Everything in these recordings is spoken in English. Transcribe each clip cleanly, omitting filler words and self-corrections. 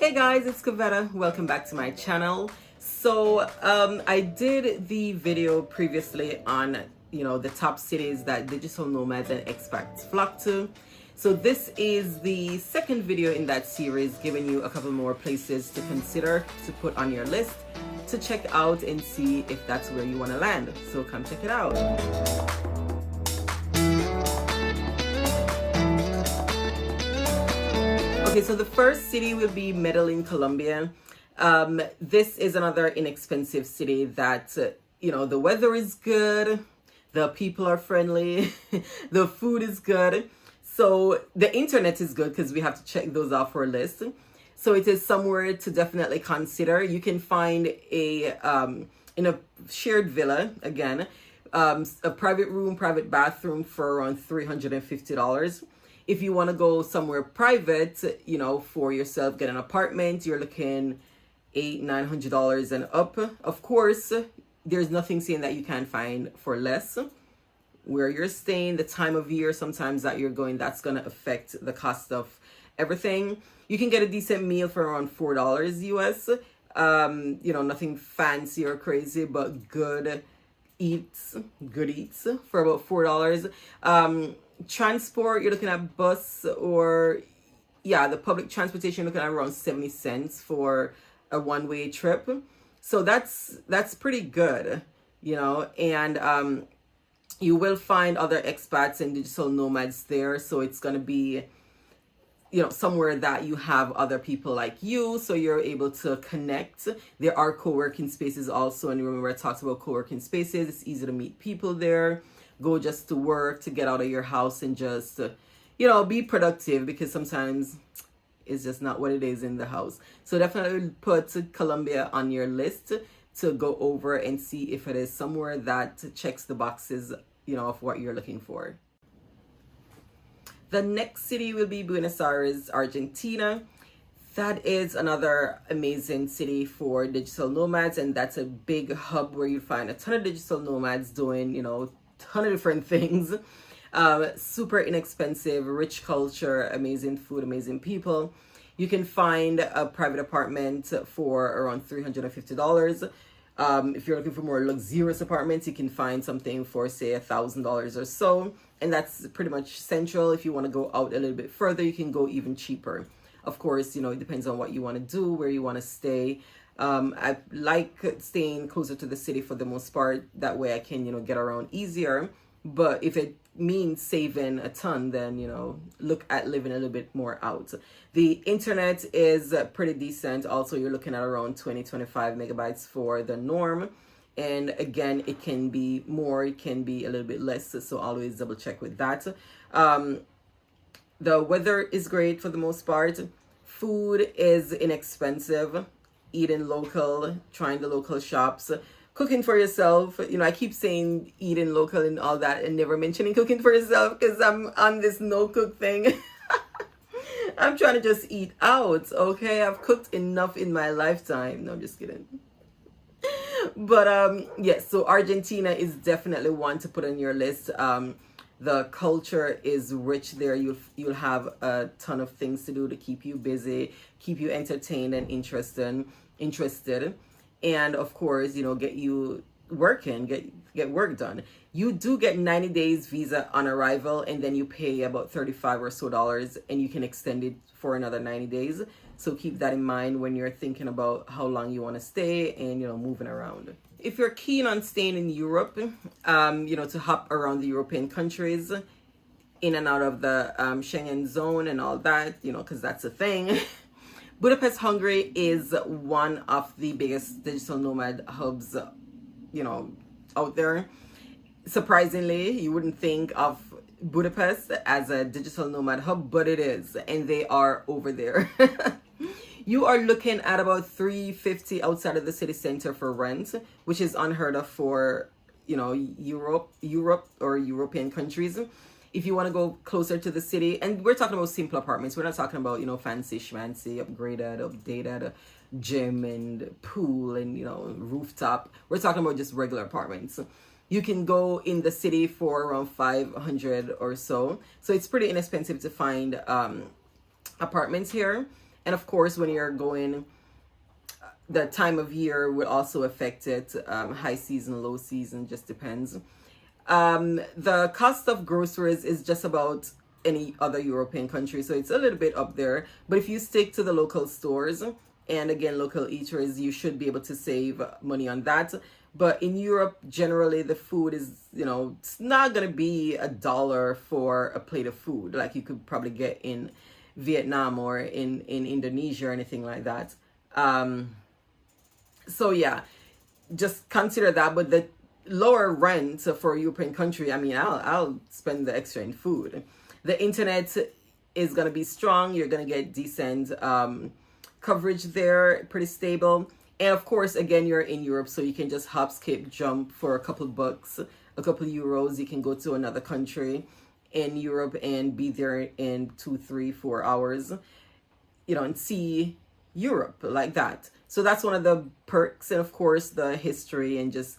Hey guys, it's Kavetta. Welcome back to my channel. So I did the video previously on the top cities that digital nomads and expats flock to. So this is the second video in that series, giving you a couple more places to consider to put on your list to check out and see if that's where you want to land. So come check it out. Okay, so the first city will be Medellin, Colombia. This is another inexpensive city that, the weather is good, the people are friendly, the food is good. So the internet is good because we have to check those off for a list. So it is somewhere to definitely consider. You can find in a shared villa, again, a private room, private bathroom for around $350. If you want to go somewhere private, for yourself, get an apartment, you're looking $800-900 and up. Of course, there's nothing saying that you can't find for less. Where you're staying, the time of year sometimes that you're going, that's going to affect the cost of everything. You can get a decent meal for around $4 US. Nothing fancy or crazy, but good eats for about $4. Transport, you're looking at bus or the public transportation, you're looking at around 70 cents for a one-way trip. So that's pretty good, and you will find other expats and digital nomads there. So it's going to be somewhere that you have other people like you, so you're able to connect. There are co-working spaces also, and remember I talked about co-working spaces. It's easy to meet people there. Go just to work, to get out of your house and just, be productive, because sometimes it's just not what it is in the house. So definitely put Colombia on your list to go over and see if it is somewhere that checks the boxes, of what you're looking for. The next city will be Buenos Aires, Argentina. That is another amazing city for digital nomads, and that's a big hub where you find a ton of digital nomads doing, ton of different things. Super inexpensive, rich culture, amazing food, amazing people. You can find a private apartment for around $350. If you're looking for more luxurious apartments, you can find something for, say, $1,000 or so. And that's pretty much central. If you want to go out a little bit further, you can go even cheaper. Of course, it depends on what you want to do, where you want to stay. I like staying closer to the city for the most part. That way I can, get around easier. But if it means saving a ton, then, look at living a little bit more out. The internet is pretty decent. Also, you're looking at around 20-25 megabytes for the norm. And again, it can be more, it can be a little bit less. So always double check with that. The weather is great for the most part. Food is inexpensive. Eating local, trying the local shops, cooking for yourself. I keep saying eating local and all that and never mentioning cooking for yourself because I'm on this no cook thing. I'm trying to just eat out, okay? I've cooked enough in my lifetime. No, I'm just kidding. But yes, so Argentina is definitely one to put on your list. The culture is rich there. You'll have a ton of things to do to keep you busy, keep you entertained and interested, and of course, get you working, get work done. You do get 90 days visa on arrival, and then you pay about $35 or so, and you can extend it for another 90 days. So keep that in mind when you're thinking about how long you want to stay and moving around. If you're keen on staying in Europe, to hop around the European countries, in and out of the Schengen zone and all that, because that's a thing. Budapest, Hungary is one of the biggest digital nomad hubs, out there. Surprisingly, you wouldn't think of Budapest as a digital nomad hub, but it is, and they are over there. You are looking at about $350 outside of the city center for rent, which is unheard of for, Europe or European countries. If you want to go closer to the city, and we're talking about simple apartments, we're not talking about, fancy schmancy, upgraded, updated, gym and pool and, rooftop. We're talking about just regular apartments. You can go in the city for around $500 or so. So it's pretty inexpensive to find apartments here. And of course, when you're going, the time of year will also affect it. High season, low season, just depends. The cost of groceries is just about any other European country, so it's a little bit up there. But if you stick to the local stores and again local eateries, you should be able to save money on that. But in Europe, generally the food is, it's not gonna be $1 for a plate of food like you could probably get in Vietnam or in Indonesia or anything like that. So yeah, just consider that. But the lower rent for a European country, I mean, I'll spend the extra in food. The internet is going to be strong. You're going to get decent coverage there, pretty stable. And of course, again, you're in Europe, so you can just hop, skip, jump for a couple bucks, a couple euros. You can go to another country in Europe and be there in 2, 3, 4 hours, and see Europe like that. So that's one of the perks. And of course, the history and just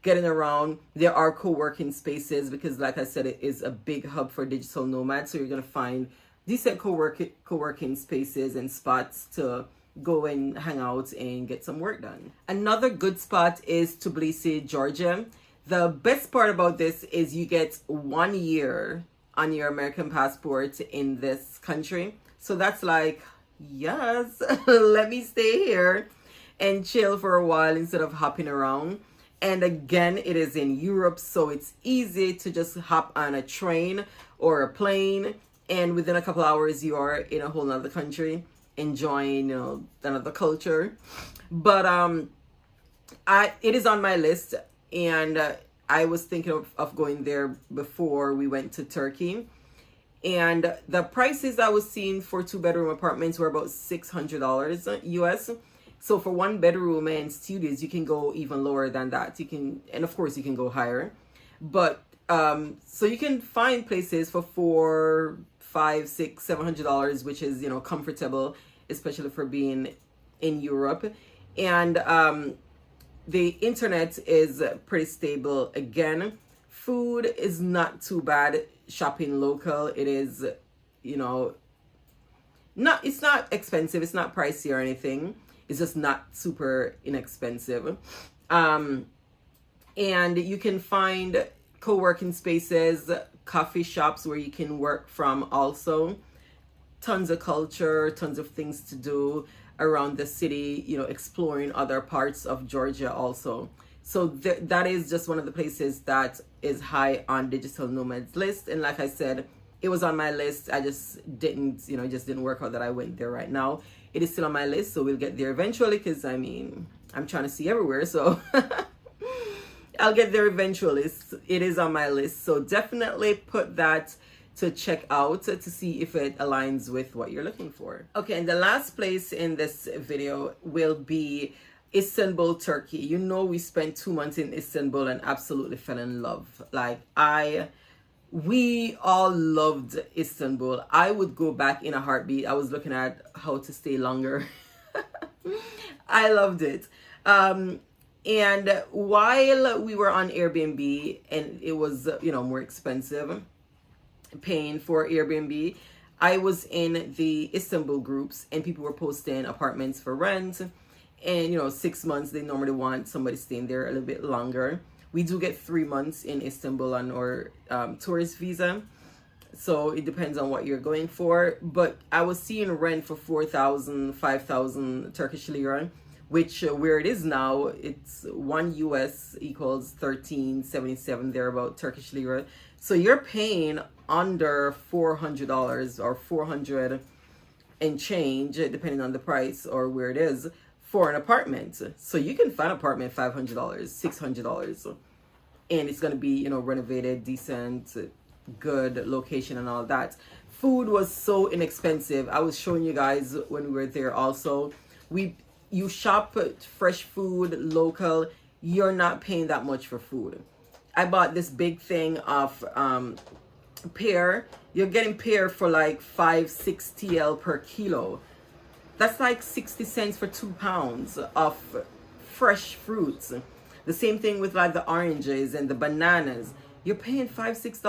getting around. There are co-working spaces because, like I said, it is a big hub for digital nomads. So you're going to find decent co-working spaces and spots to go and hang out and get some work done. Another good spot is Tbilisi, Georgia. The best part about this is you get 1 year on your American passport in this country. So that's like, yes, let me stay here and chill for a while instead of hopping around. And again, it is in Europe, so it's easy to just hop on a train or a plane, and within a couple hours you are in a whole nother country enjoying, another culture. But it is on my list, and I was thinking of going there before we went to Turkey. And the prices I was seeing for 2-bedroom apartments were about $600 US. So for 1 bedroom and studios, you can go even lower than that. And of course you can go higher. But so you can find places for $400, $500, $600, $700, which is, comfortable, especially for being in Europe. And the internet is pretty stable. Again, food is not too bad. Shopping local, it is, it's not expensive. It's not pricey or anything. It's just not super inexpensive. And you can find co-working spaces, coffee shops where you can work from also. Tons of culture, tons of things to do around the city, exploring other parts of Georgia also. So that is just one of the places that is high on Digital Nomads list. And like I said, it was on my list. I just didn't, it just didn't work out that I went there right now. It is still on my list, so we'll get there eventually because, I'm trying to see everywhere. So I'll get there eventually. It is on my list. So definitely put that to check out to see if it aligns with what you're looking for. Okay, and the last place in this video will be Istanbul, Turkey. We spent 2 months in Istanbul and absolutely fell in love. We all loved Istanbul. I would go back in a heartbeat. I was looking at how to stay longer. I loved it. And while we were on Airbnb and it was, more expensive paying for Airbnb, I was in the Istanbul groups and people were posting apartments for rent. And 6 months, they normally want somebody staying there a little bit longer. We do get 3 months in Istanbul on our tourist visa. So it depends on what you're going for. But I was seeing rent for 4,000, 5,000 Turkish lira, which where it is now, it's 1 US equals 13.77 thereabout Turkish lira. So you're paying under $400 or 400 and change, depending on the price or where it is, for an apartment. So you can find an apartment $500, $600, and it's going to be, renovated, decent, good location and all that. Food was so inexpensive. I was showing you guys when we were there also. You shop fresh food, local, you're not paying that much for food. I bought this big thing of pear. You're getting pear for like 5-6 TL per kilo. That's like 60 cents for 2 pounds of fresh fruits. The same thing with like the oranges and the bananas. You're paying 5-6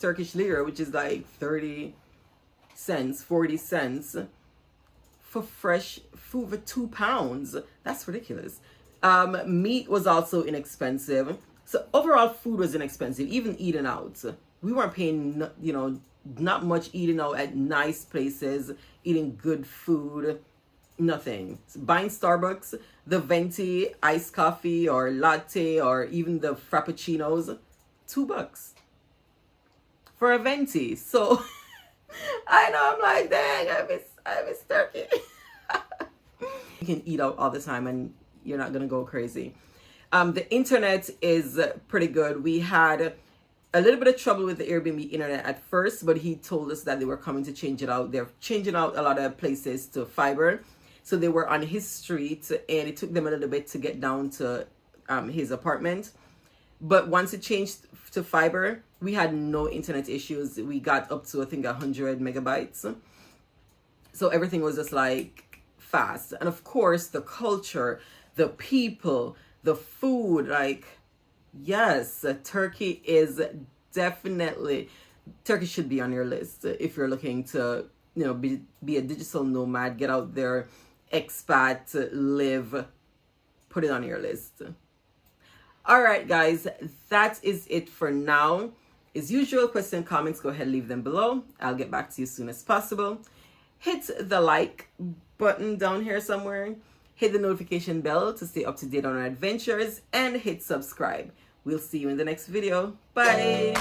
Turkish lira, which is like 30, cents, 40 cents for fresh food for 2 pounds. That's ridiculous. Meat was also inexpensive. So overall food was inexpensive, even eating out. We weren't paying, you know, not much eating out at nice places, eating good food, nothing. Buying Starbucks, the venti iced coffee or latte or even the frappuccinos, $2 for a venti. So I know, I'm like, dang, I miss turkey. You can eat out all the time and you're not gonna go crazy. The internet is pretty good. We had a little bit of trouble with the Airbnb internet at first, but he told us that they were coming to change it out. They're changing out a lot of places to fiber. So they were on his street and it took them a little bit to get down to his apartment. But once it changed to fiber, we had no internet issues. We got up to, I think, 100 megabytes. So everything was just like fast. And of course, the culture, the people, the food, like, yes, Turkey is definitely, Turkey should be on your list if you're looking to, you know, be a digital nomad, get out there, expat, live, put it on your list. All right, guys, that is it for now. As usual, questions, comments, go ahead, leave them below. I'll get back to you as soon as possible. Hit the like button down here somewhere. Hit the notification bell to stay up to date on our adventures and hit subscribe. We'll see you in the next video. Bye.